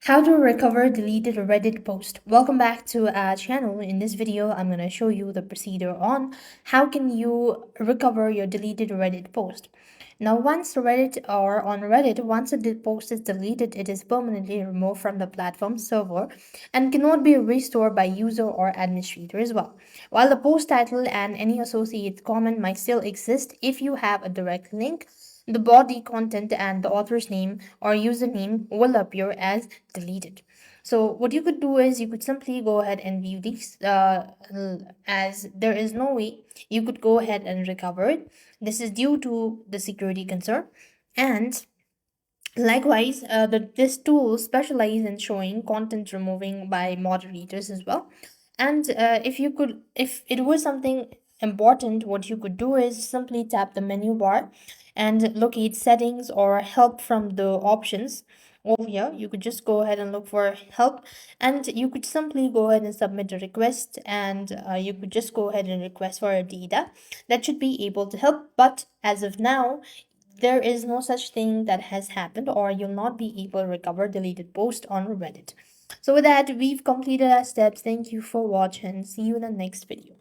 How to recover deleted Reddit post. Welcome back to our channel. In this video, I'm going to show you the procedure on how can you recover your deleted Reddit post. Now, once a post is deleted, it is permanently removed from the platform server and cannot be restored by user or administrator as well. While the post title and any associated comment might still exist if you have a direct link, the body content and the author's name or username will appear as deleted. So what you could do is you could simply go ahead and view these as there is no way you could go ahead and recover it. This is due to the security concern. And likewise, this tool specializes in showing content removing by moderators as well. And if it was something important, what you could do is simply tap the menu bar and locate settings or help from the options. Over here, you could just go ahead and look for help, and you could simply go ahead and submit a request, and you could just go ahead and request for a data that should be able to help. But as of now, there is no such thing that has happened, or you'll not be able to recover deleted post on Reddit. So with that, we've completed our steps. Thank you for watching. See you in the next video.